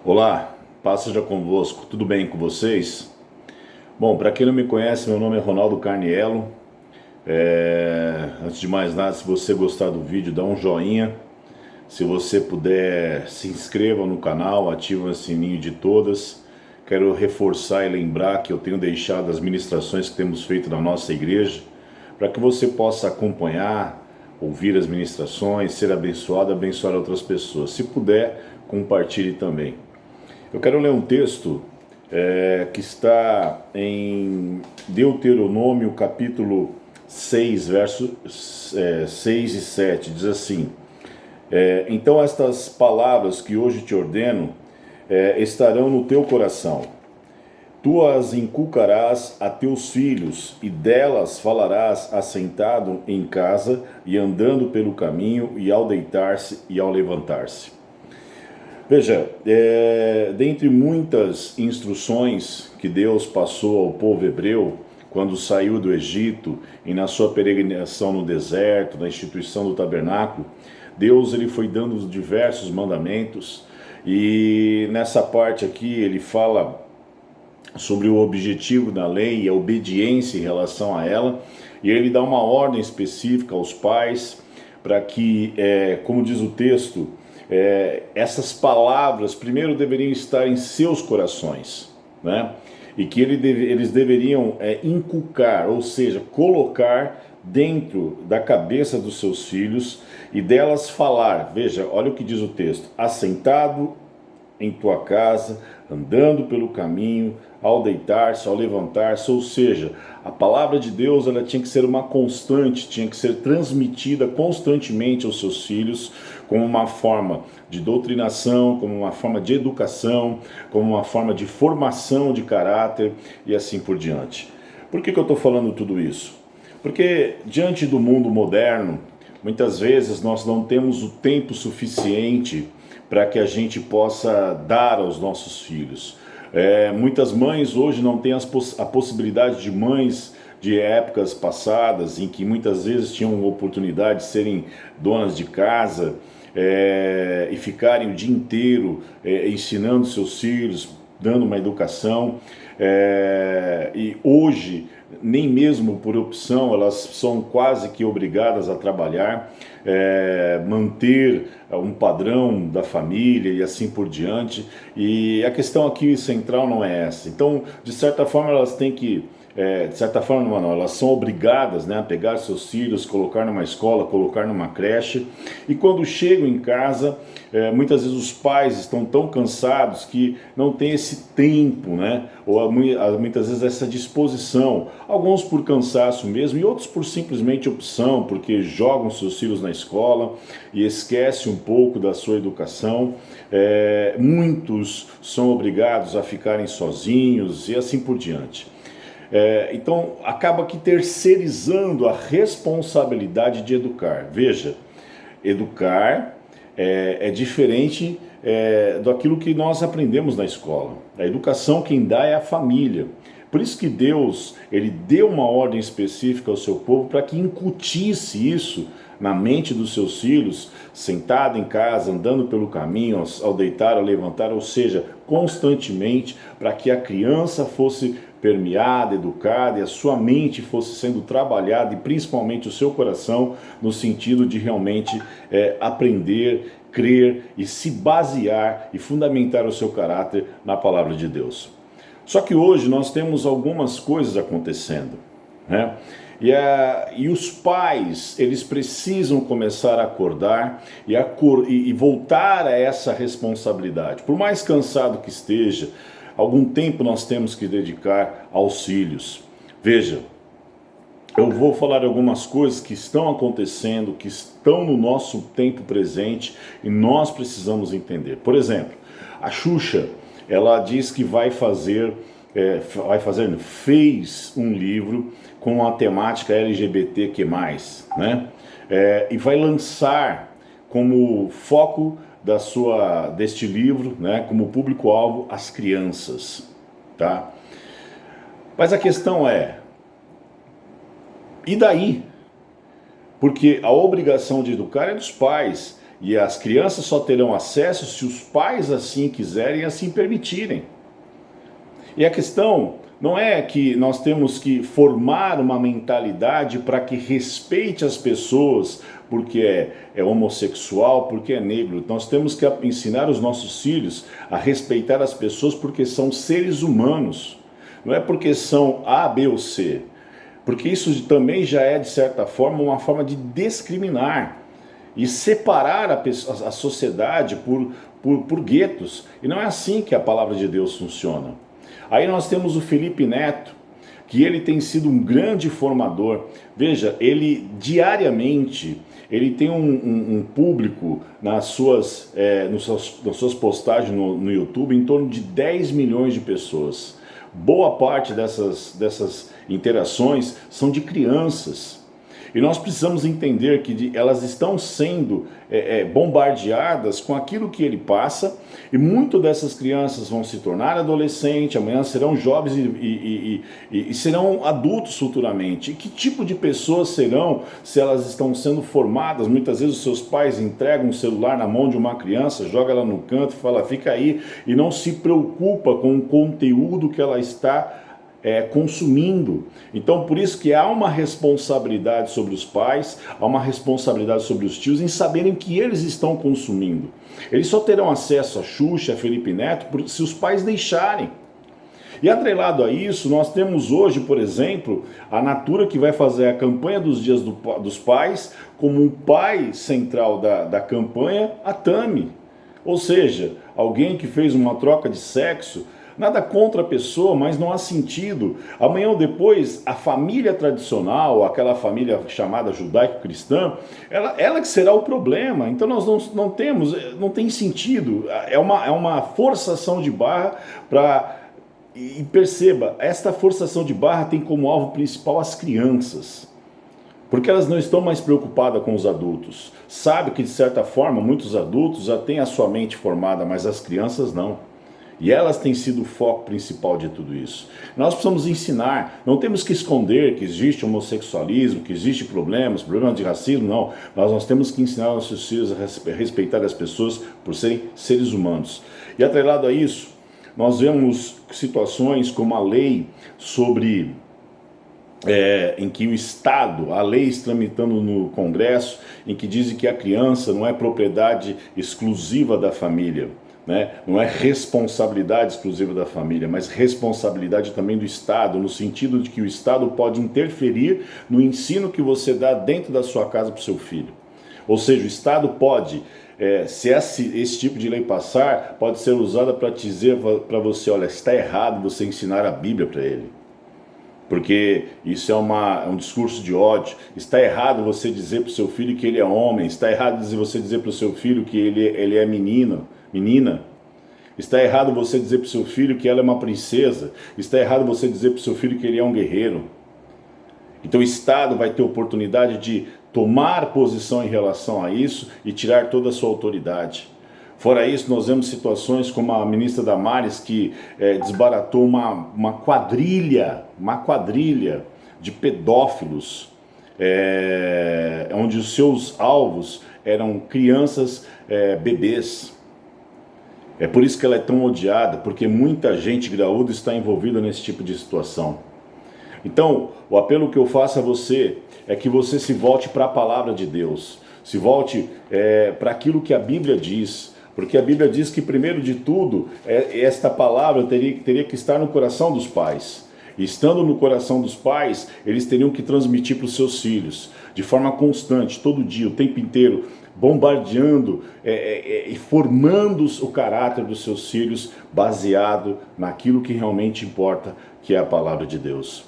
Olá, paz seja convosco, tudo bem com vocês? Bom, para quem não me conhece, meu nome é Ronaldo Carniello. Antes de mais nada, se você gostar do vídeo, dá um joinha. Se você puder, se inscreva no canal, ative o sininho de todas. Quero reforçar e lembrar que eu tenho deixado as ministrações que temos feito na nossa igreja, para que você possa acompanhar, ouvir as ministrações, ser abençoado, abençoar outras pessoas. Se puder, compartilhe também. Eu quero ler um texto que está em Deuteronômio capítulo 6, versos 6 e 7. Diz assim: Então estas palavras que hoje te ordeno estarão no teu coração. Tu as inculcarás a teus filhos, e delas falarás assentado em casa e andando pelo caminho, e ao deitar-se e ao levantar-se. Veja, dentre muitas instruções que Deus passou ao povo hebreu quando saiu do Egito e na sua peregrinação no deserto, na instituição do tabernáculo, Deus ele foi dando diversos mandamentos, e nessa parte aqui ele fala sobre o objetivo da lei e a obediência em relação a ela, e ele dá uma ordem específica aos pais para que, como diz o texto, essas palavras primeiro deveriam estar em seus corações, né? E que eles deveriam inculcar, ou seja, colocar dentro da cabeça dos seus filhos e delas falar. Veja, olha o que diz o texto: assentado em tua casa, andando pelo caminho, ao deitar-se, ao levantar-se. Ou seja, a palavra de Deus ela tinha que ser uma constante, tinha que ser transmitida constantemente aos seus filhos, como uma forma de doutrinação, como uma forma de educação, como uma forma de formação de caráter e assim por diante. Por que eu estou falando tudo isso? Porque diante do mundo moderno, muitas vezes nós não temos o tempo suficiente para que a gente possa dar aos nossos filhos. Muitas mães hoje não têm a possibilidade de mães de épocas passadas, em que muitas vezes tinham oportunidade de serem donas de casa e ficarem o dia inteiro ensinando seus filhos, dando uma educação. E hoje, nem mesmo por opção, elas são quase que obrigadas a trabalhar, manter um padrão da família e assim por diante. E a questão aqui central não é essa. Então, de certa forma, elas têm que de certa forma não, elas são obrigadas, né, a pegar seus filhos, colocar numa escola, colocar numa creche, e quando chegam em casa, muitas vezes os pais estão tão cansados que não tem esse tempo, né, ou muitas vezes essa disposição, alguns por cansaço mesmo e outros por simplesmente opção, porque jogam seus filhos na escola e esquecem um pouco da sua educação. Muitos são obrigados a ficarem sozinhos e assim por diante. Então acaba que terceirizando a responsabilidade de educar. Veja, educar é diferente daquilo que nós aprendemos na escola. A educação quem dá é a família. Por isso que Deus ele deu uma ordem específica ao seu povo para que incutisse isso na mente dos seus filhos, sentado em casa, andando pelo caminho, ao deitar, ao levantar, ou seja, constantemente, para que a criança fosse permeada, educada e a sua mente fosse sendo trabalhada, e principalmente o seu coração, no sentido de realmente aprender, crer e se basear e fundamentar o seu caráter na palavra de Deus. Só que hoje nós temos algumas coisas acontecendo, né? E os pais, eles precisam começar a acordar e voltar a essa responsabilidade. Por mais cansado que esteja, algum tempo nós temos que dedicar aos filhos. Veja, eu vou falar algumas coisas que estão acontecendo, que estão no nosso tempo presente e nós precisamos entender. Por exemplo, a Xuxa, ela diz que fez um livro com a temática LGBTQ+, né? E vai lançar como foco deste livro, né, como público-alvo, as crianças, tá? Mas a questão e daí? Porque a obrigação de educar é dos pais. E as crianças só terão acesso se os pais assim quiserem e assim permitirem. E a questão não é que nós temos que formar uma mentalidade para que respeite as pessoas porque é homossexual, porque é negro. Nós temos que ensinar os nossos filhos a respeitar as pessoas porque são seres humanos. Não é porque são A, B ou C. Porque isso também já é, de certa forma, uma forma de discriminar e separar a sociedade por guetos. E não é assim que a palavra de Deus funciona. Aí nós temos o Felipe Neto, que ele tem sido um grande formador. Veja, ele diariamente, ele tem um público nas suas postagens no YouTube em torno de 10 milhões de pessoas. Boa parte dessas interações são de crianças. E nós precisamos entender que elas estão sendo bombardeadas com aquilo que ele passa, e muitas dessas crianças vão se tornar adolescentes, amanhã serão jovens e serão adultos futuramente. E que tipo de pessoas serão se elas estão sendo formadas? Muitas vezes os seus pais entregam um celular na mão de uma criança, joga ela no canto e fala, fica aí, e não se preocupa com o conteúdo que ela está consumindo. Então, por isso que há uma responsabilidade sobre os pais, há uma responsabilidade sobre os tios em saberem o que eles estão consumindo. Eles só terão acesso a Xuxa, a Felipe Neto, se os pais deixarem. E atrelado a isso, nós temos hoje, por exemplo, a Natura, que vai fazer a campanha dos Dias dos Pais, como um pai central da campanha, a Tami. Ou seja, alguém que fez uma troca de sexo. Nada contra a pessoa, mas não há sentido. Amanhã ou depois, a família tradicional, aquela família chamada judaico-cristã, ela que será o problema. Então nós não tem sentido. É uma forçação de barra para... E perceba, esta forçação de barra tem como alvo principal as crianças. Porque elas não estão mais preocupadas com os adultos. Sabe que, de certa forma, muitos adultos já têm a sua mente formada, mas as crianças não. E elas têm sido o foco principal de tudo isso. Nós precisamos ensinar, não temos que esconder que existe homossexualismo, que existe problemas de racismo, não. Nós temos que ensinar nossos filhos a respeitar as pessoas por serem seres humanos. E atrelado a isso, nós vemos situações como a lei sobre... em que o Estado, a lei tramitando no Congresso, em que dizem que a criança não é propriedade exclusiva da família. Não é responsabilidade exclusiva da família, mas responsabilidade também do Estado, no sentido de que o Estado pode interferir no ensino que você dá dentro da sua casa para o seu filho. Ou seja, o Estado pode, se esse tipo de lei passar, pode ser usada para dizer para você, olha, está errado você ensinar a Bíblia para ele. Porque isso é um discurso de ódio. Está errado você dizer para o seu filho que ele é homem, está errado você dizer para o seu filho que ele é menina. Está errado você dizer para o seu filho que ela é uma princesa. Está errado você dizer para o seu filho que ele é um guerreiro. Então o Estado vai ter oportunidade de tomar posição em relação a isso e tirar toda a sua autoridade. Fora isso, nós vemos situações como a ministra Damares, que desbaratou uma quadrilha de pedófilos, onde os seus alvos eram crianças, bebês. É por isso que ela é tão odiada, porque muita gente graúda está envolvida nesse tipo de situação. Então, o apelo que eu faço a você é que você se volte para a palavra de Deus, se volte para aquilo que a Bíblia diz, porque a Bíblia diz que, primeiro de tudo, esta palavra teria que estar no coração dos pais. E estando no coração dos pais, eles teriam que transmitir para os seus filhos, de forma constante, todo dia, o tempo inteiro, bombardeando e formando o caráter dos seus filhos, baseado naquilo que realmente importa, que é a palavra de Deus.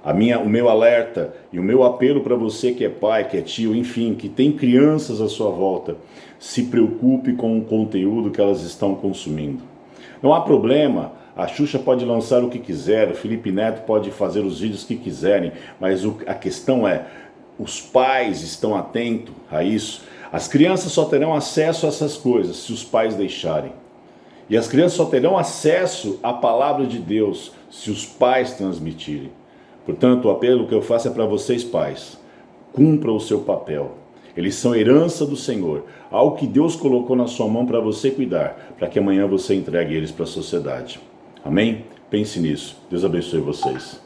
O meu alerta e o meu apelo para você que é pai, que é tio, enfim, que tem crianças à sua volta, se preocupe com o conteúdo que elas estão consumindo. Não há problema, a Xuxa pode lançar o que quiser, o Felipe Neto pode fazer os vídeos que quiserem, mas a questão é, os pais estão atentos a isso. As crianças só terão acesso a essas coisas se os pais deixarem. E as crianças só terão acesso à palavra de Deus se os pais transmitirem. Portanto, o apelo que eu faço é para vocês, pais. Cumpra o seu papel. Eles são herança do Senhor, algo que Deus colocou na sua mão para você cuidar, para que amanhã você entregue eles para a sociedade. Amém? Pense nisso. Deus abençoe vocês.